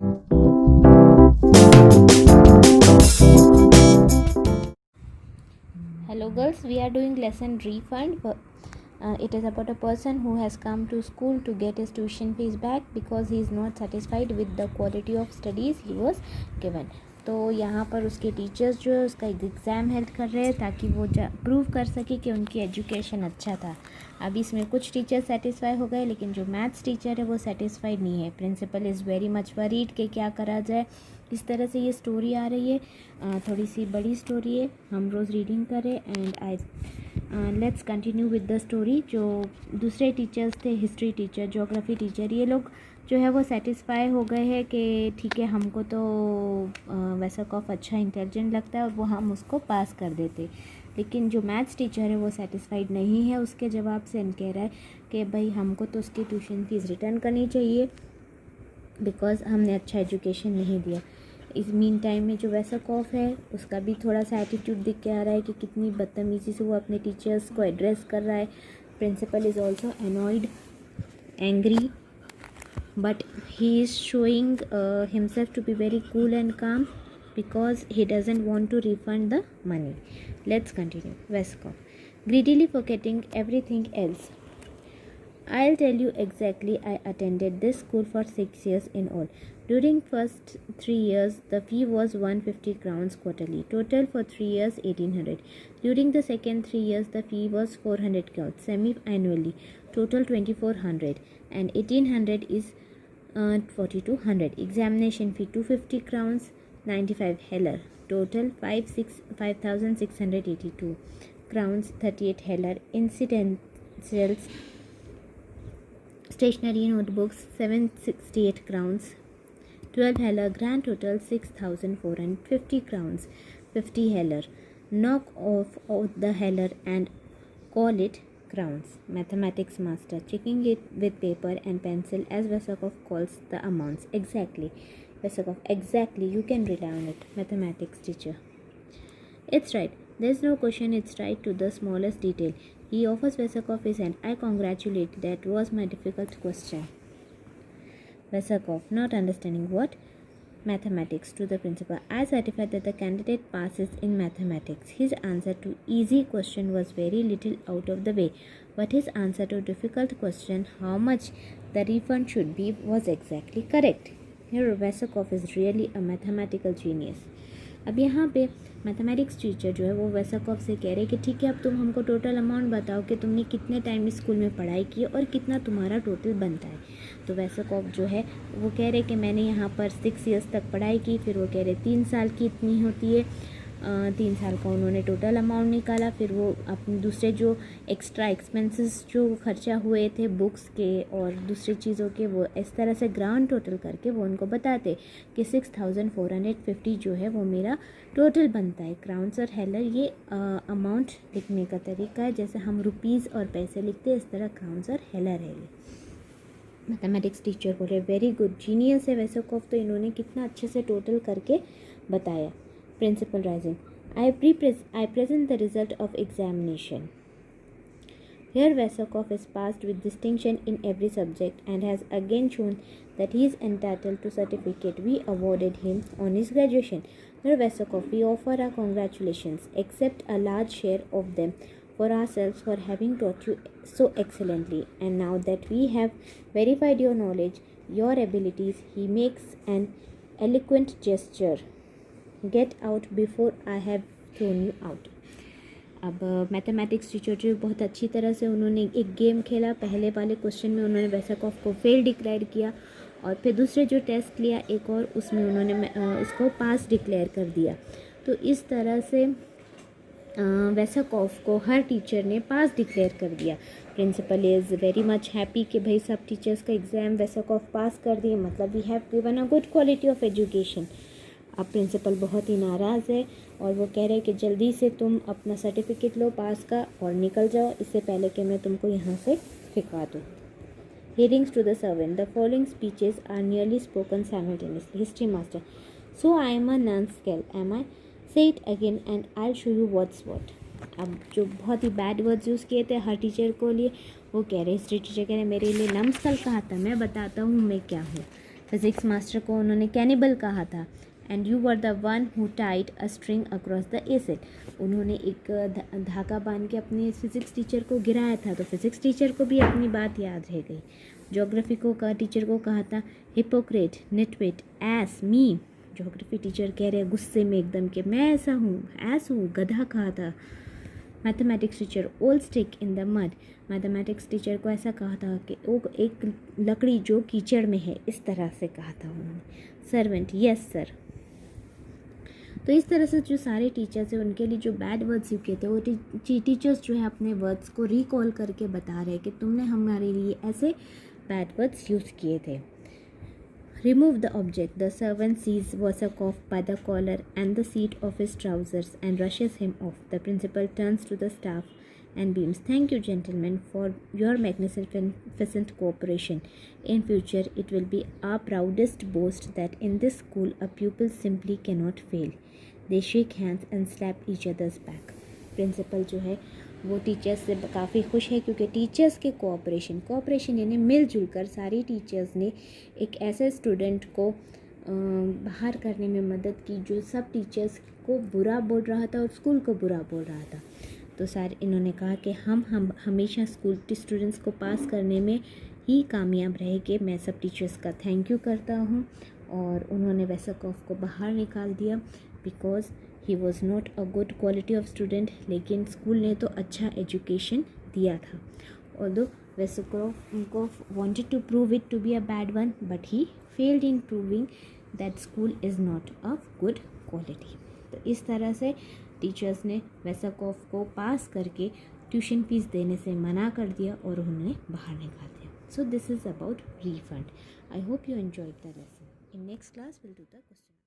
Hello girls, we are doing lesson refund. It is about a person who has come to school to get his tuition fees back because he is not satisfied with the quality of studies he was given. तो यहाँ पर उसके teachers जो है उसका एक exam held कर रहे हैं ताकि वो प्रूव कर सके कि उनकी एजुकेशन अच्छा था। अब इसमें कुछ टीचर सेटिस्फाई हो गए लेकिन जो मैथ्स टीचर है वो सेटिस्फाइड नहीं है। Principal is very much worried कि क्या करा जाए। इस तरह से ये स्टोरी आ रही है, थोड़ी सी बड़ी स्टोरी है। हम रोज़ रीडिंग करें and let's continue with the story. जो दूसरे टीचर्स थे, हिस्ट्री टीचर, ज्योग्राफी टीचर, ये लोग जो है वो सेटिस्फाई हो गए हैं कि ठीक है, हमको तो वैसाकॉफ अच्छा इंटेलिजेंट लगता है और वो हम उसको पास कर देते। लेकिन जो मैथ्स टीचर है वो सेटिस्फाइड नहीं है उसके जवाब से एंड कह रहा है कि भाई हमको तो उसकी ट्यूशन फीस रिटर्न करनी चाहिए बिकॉज़ हमने अच्छा एजुकेशन नहीं दिया। इस मीन टाइम में जो वैसाकॉफ है उसका भी थोड़ा सा एटीट्यूड दिख के आ रहा है कि कितनी बदतमीज़ी से वो अपने टीचर्स को एड्रेस कर रहा है। Principal is also annoyed, angry, but he is showing himself to be very cool and calm because he doesn't want to refund the money. Let's continue. Veskov, greedily forgetting everything else. I'll tell you exactly. I attended this school for 6 years in all. During first 3 years, the fee was 150 crowns quarterly. Total for 3 years, 1800. During the second 3 years, the fee was 400 crowns semi-annually. Total 2400. And 1800 is 4200. Examination fee 250 crowns, 95 heller. Total 5682 crowns, 38 heller. Incidentals, stationery notebooks 768 crowns, 12 heller. Grand total 6450 crowns, 50 heller. Knock off the heller and call it crowns. Mathematics master checking it with paper and pencil as Vesakov calls the amounts. Exactly. Vesakov, exactly, you can rely on it. Mathematics teacher, it's right. There's no question, it's right to the smallest detail. He offers Vesakov his hand. I congratulate. That was my difficult question. Vesakov, not understanding what? Mathematics to the principal. I certify that the candidate passes in mathematics. His answer to easy question was very little out of the way, but his answer to difficult question, how much the refund should be, was exactly correct. Here Vesakov is really a mathematical genius. अब यहाँ पे mathematics teacher जो है वो वेसाकॉफ से कह रहे कि ठीक है, अब तुम हमको टोटल अमाउंट बताओ कि तुमने कितने टाइम इस स्कूल में पढ़ाई की और कितना तुम्हारा टोटल बनता है। तो वेसाकॉफ जो है वो कह रहे कि मैंने यहाँ पर 6 इयर्स तक पढ़ाई की। फिर वो कह रहे 3 साल की इतनी होती है। 3 साल का उन्होंने टोटल अमाउंट निकाला। फिर वो अपने दूसरे जो एक्स्ट्रा एक्सपेंसेस जो खर्चा हुए थे बुक्स के और दूसरी चीज़ों के, वो इस तरह से ग्राउंड टोटल करके वो उनको बताते कि 6450 जो है वो मेरा टोटल बनता है। क्राउन्स और हेलर ये अमाउंट लिखने का तरीका है। जैसे हम रुपीज़ और पैसे लिखते हैं इस तरह क्राउन्स और हेलर है ये। मैथमेटिक्स टीचर बोले वेरी गुड, जीनियस है वेसाकॉफ, तो इन्होंने कितना अच्छे से टोटल करके बताया। Principal rising. I present the result of examination. Here Vesakov is passed with distinction in every subject and has again shown that he is entitled to certificate we awarded him on his graduation. Here Vesakov, we offer our congratulations, accept a large share of them for ourselves for having taught you so excellently. And now that we have verified your knowledge, your abilities, he makes an eloquent gesture. Get out before I have thrown you out. अब mathematics teacher जो बहुत अच्छी तरह से उन्होंने एक game खेला। पहले वाले क्वेश्चन में उन्होंने वेसाकॉफ को फेल डिक्लेयर किया और फिर दूसरे जो टेस्ट लिया एक और, उसमें उन्होंने इसको पास डिक्लेयर कर दिया। तो इस तरह से वेसाकॉफ को हर टीचर ने पास डिक्लेयर कर दिया। Principal is very much happy कि भाई सब टीचर्स का एग्ज़ाम वेसाकॉफ पास कर दिए, मतलब we have given a good quality of education. अब प्रिंसिपल बहुत ही नाराज़ है और वो कह रहे हैं कि जल्दी से तुम अपना सर्टिफिकेट लो पास का और निकल जाओ, इससे पहले कि मैं तुमको यहाँ से फेंका दूँ। Hearings to the servant. The following speeches are nearly spoken simultaneously. History master. So I am a numbskull, am I? Say it again and I'll show you what's what. अब जो बहुत ही बैड वर्ड्स यूज़ किए थे हर teacher को लिए, वो कह रहे हिस्ट्री टीचर कह रहे मेरे लिए नम्सकल कहा था, मैं बताता हूँ मैं क्या हूँ। फिज़िक्स मास्टर को उन्होंने कैनिबल कहा था। And you were the one who Tide a string across the acid, उन्होंने एक धागा बांध के अपने फिज़िक्स टीचर को गिराया था, तो फिज़िक्स टीचर को भी अपनी बात याद रह गई। ज्योग्राफी को टीचर को कहा था हिपोक्रेट, निटविट, एस, मी। ज्योग्राफी टीचर कह रहे गुस्से में एकदम कि मैं ऐसा हूँ, ऐस हूँ, गधा कहा था। Mathematics teacher old stick in the mud, mathematics teacher को ऐसा कहा था कि वो एक लकड़ी जो कीचड़ में है, इस तरह से कहा था उन्होंने। Servant, yes sir. तो इस तरह से जो सारे टीचर्स हैं उनके लिए जो बैड वर्ड्स यूज किए थे, वो टीचर्स जो है अपने वर्ड्स को रिकॉल करके बता रहे कि तुमने हमारे लिए ऐसे बैड वर्ड्स यूज़ किए थे। Remove the object. The servant sees Wasakov by the collar and the seat of his trousers and rushes him off. The principal turns to the staff and beams. Thank you, gentlemen, for your magnificent cooperation. In future, it will be our proudest boast that in this school a pupil simply cannot fail. They shake hands and slap each other's back. Principal जो है वो teachers से काफ़ी खुश है, क्योंकि teachers के cooperation यानी मिलजुल कर सारी टीचर्स ने एक ऐसे स्टूडेंट को बाहर करने में मदद की जो सब टीचर्स को बुरा बोल रहा था और स्कूल को बुरा बोल रहा था। तो सारे इन्होंने कहा कि हम हमेशा स्कूल स्टूडेंट्स को पास करने में ही कामयाब रहे कि मैं सब टीचर्स का थैंक यू करता हूँ। और उन्होंने वेसकोव को बाहर निकाल दिया because he was not a good quality of student, लेकिन स्कूल ने तो अच्छा एजुकेशन दिया था। ऑल्दो वेसकोव wanted to prove it to be a bad one, but he failed in proving that school is not of good quality. तो इस तरह से टीचर्स ने वेसकोव को पास करके ट्यूशन फीस देने से मना कर दिया और उन्हें बाहर निकाल दिया। So this is about refund. I hope you enjoyed the lesson. In next class we'll do the question.